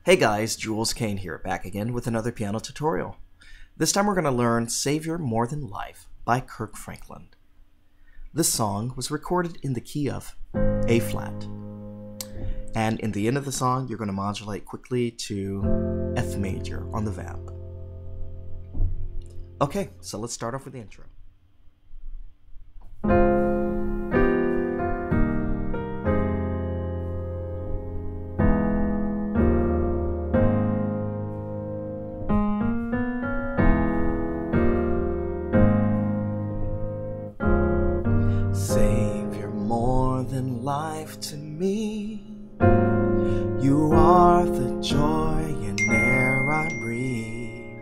Hey guys, Jules Kane here, back again with another piano tutorial. This time we're going to learn Savior More Than Life by Kirk. This song was recorded in the key of A flat. And in the end of the song, you're going to modulate quickly to F major on the vamp. Okay, so let's start off with the intro. Savior, more than life to me, you are the joy in air I breathe.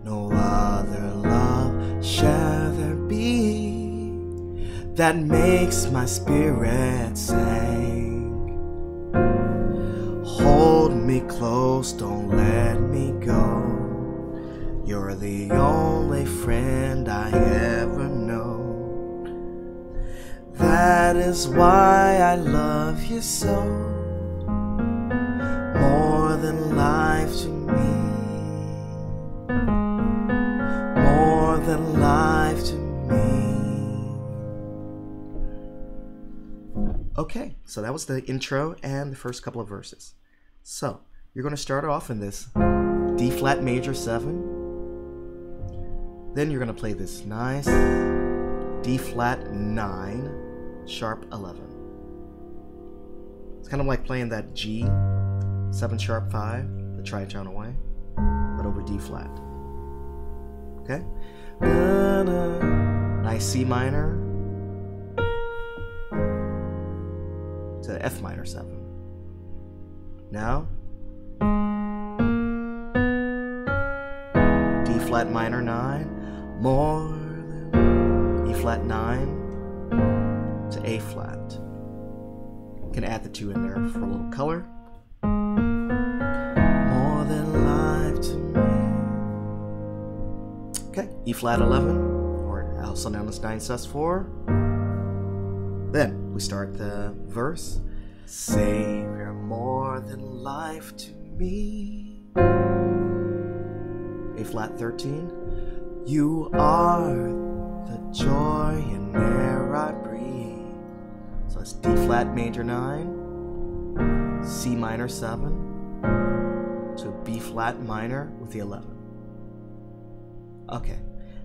No other love shall there be that makes my spirit sing. Hold me close, don't let me go. You're the only friend I ever know. That is why I love you so, more than life to me, more than life to me. Okay, so that was the intro and the first couple of verses. So, you're going to start off in this D flat major 7. Then you're going to play this nice D flat 9, sharp 11. It's kind of like playing that G 7 sharp 5, the tritonal way, but over D flat. Okay? Nice C minor to F minor 7. Now D flat minor 9, more than E flat 9 to A flat. You can add the 2 in there for a little color. More than life to me. Okay, E flat 11, or also known as 9 sus4. Then we start the verse. Savior, more than life to me. A flat 13. You are the joy in air I breathe. So that's D flat major 9, C minor 7, to B flat minor with the 11. Okay,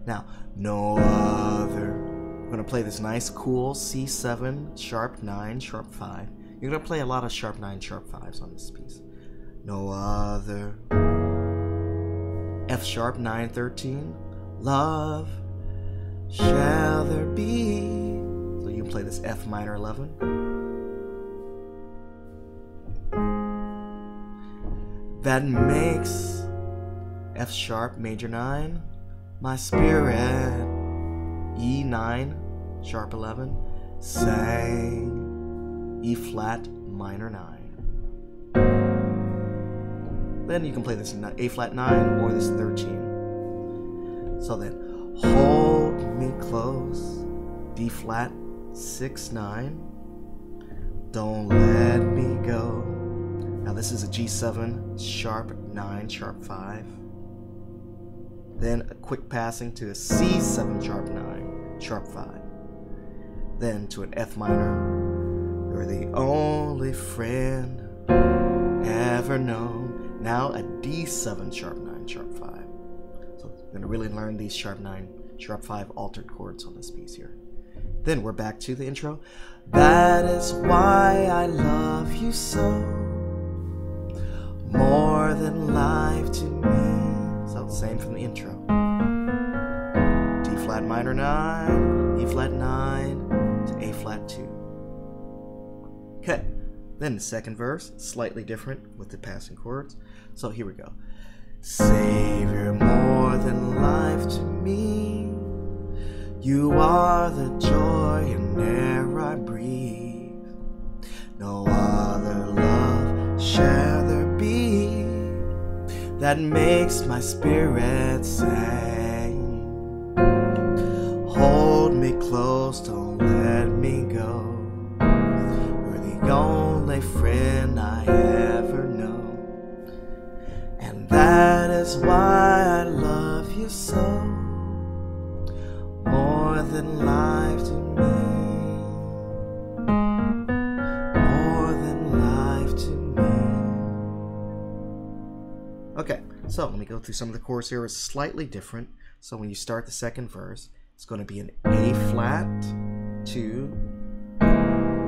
now no other. We're going to play this nice cool C7, sharp 9, sharp 5. You're going to play a lot of sharp 9, sharp 5s on this piece. No other. F sharp 9, 13, love shall there be. So you can play this F minor 11. That makes F sharp major 9 my spirit. E9 sharp 11, sang E flat minor 9. Then you can play this A flat 9 or this 13. So then hold me close, D flat 6 9, don't let me go. Now this is a G7 sharp 9 sharp 5. Then a quick passing to a C7 sharp 9 sharp 5. Then to an F minor. You're the only friend ever known. Now a D7 sharp 9 sharp 5. So we're going to really learn these sharp 9 sharp 5 altered chords on this piece here. Then we're back to the intro. That is why I love you so, more than life to me. So same from the intro. D flat minor 9, E flat 9 to A flat 2. Okay, then the second verse, slightly different with the passing chords. So here we go. Savior, more than life to me, you are the joy in air I breathe. No other love shall there be that makes my spirit sing. Hold me close, don't let me go. You're the only friend I ever know. is why I love you so, more than life to me, more than life to me. Okay, so let me go through some of the chords here. It's slightly different. So when you start the second verse, it's going to be an A flat to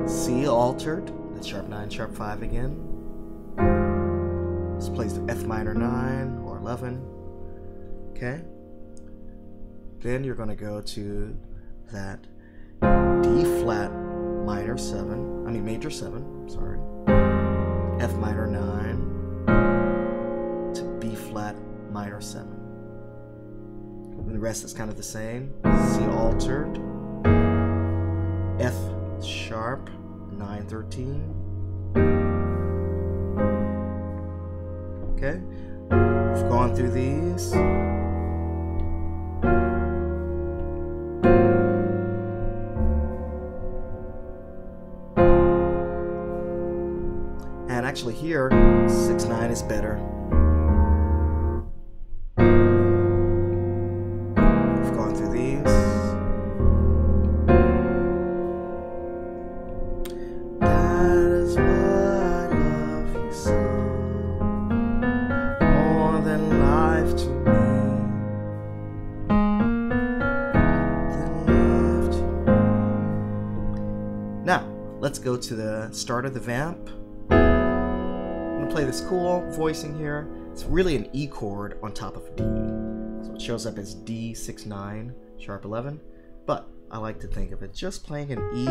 C altered, that's sharp 9, sharp 5 again. This plays the F minor 9 or 11. Okay. Then you're going to go to that D flat minor 7, I mean major 7, sorry. F minor 9 to B flat minor 7. And the rest is kind of the same. C altered, F sharp 9, 13. Okay, we've gone through these. And actually here, 6/9 is better. We've gone through these. That is why I love you so, more than life to me, than life to me. Now, let's go to the start of the vamp. Play this cool voicing here. It's really an E chord on top of D, so it shows up as D 6/9 sharp 11, but I like to think of it just playing an E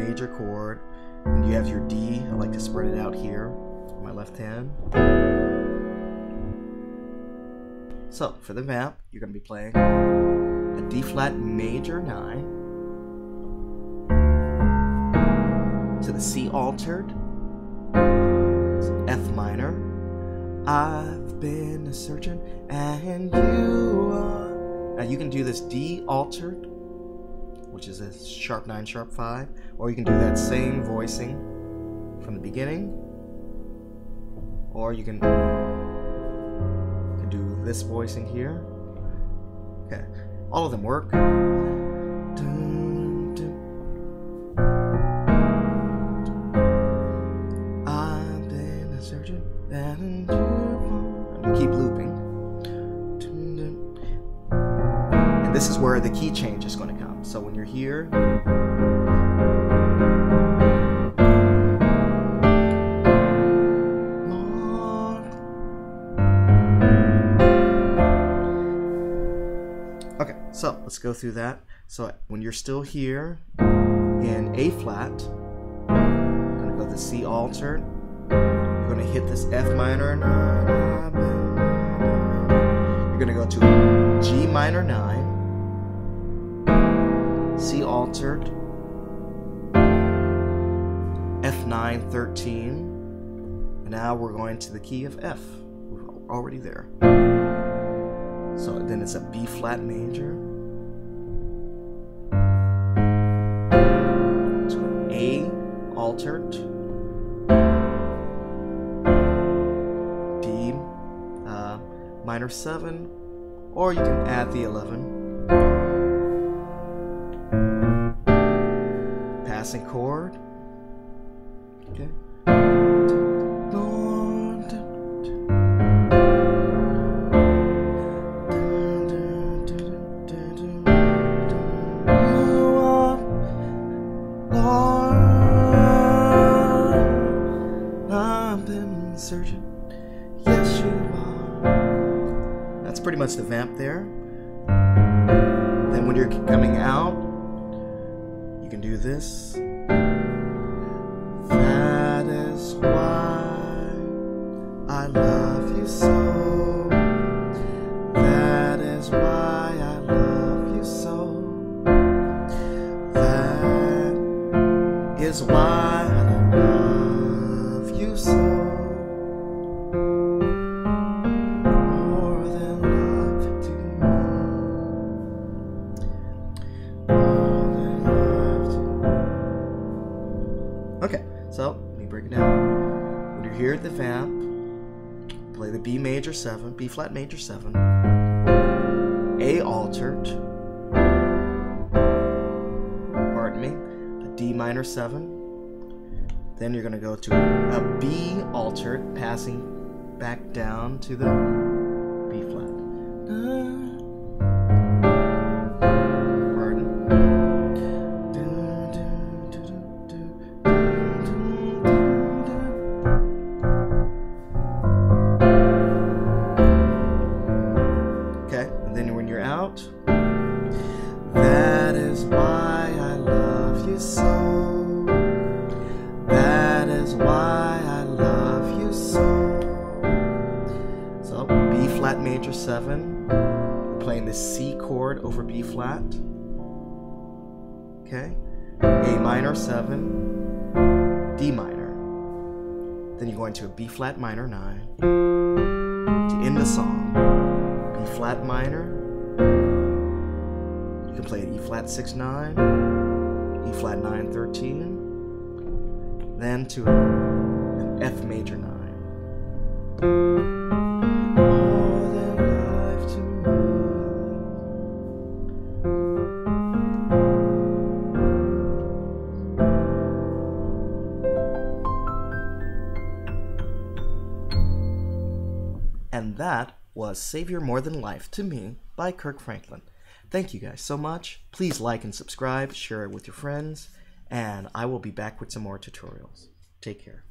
major chord, and you have your D. I like to spread it out here on my left hand. So for the vamp, you're going to be playing a D flat major 9 to the C altered, F minor. I've been searching and you are. Now you can do this D altered, which is a sharp 9 sharp 5, or you can do that same voicing from the beginning, or you can do this voicing here. Okay, all of them work. And you keep looping. And this is where the key change is going to come. So when you're here, okay, so let's go through that. So when you're still here in A flat, I'm going to go to C altered. You're going to hit this F minor 9. You're going to go to G minor 9, C altered, F9 13, and now we're going to the key of F. We're already there. So then it's a B flat major to an A altered, minor 7, or you can add the 11. Passing chord. Okay. I've been searching. Yes, you are. That's pretty much the vamp there. Then when you're coming out, you can do this. That is why I love you so. That is why I love you so. That is why I love you so. So let me break it down. When you're here at the vamp, play the B major 7, B flat major 7, A altered, pardon me, a D minor 7. Then you're going to go to a B altered, passing back down to the B flat. Pardon. Okay, and then when you're out, that is why I love you so. That is why I love you so. So B flat major 7. We're playing the C chord over B flat. Okay. A minor 7. D minor. Then you're going to a B flat minor 9 to end the song. B flat minor. You can play an E flat 6 9, E flat 9 13. Then to an F major 9. More than life to me. And that was Savior More Than Life to Me by Kirk Franklin. Thank you guys so much. Please like and subscribe, share it with your friends, and I will be back with some more tutorials. Take care.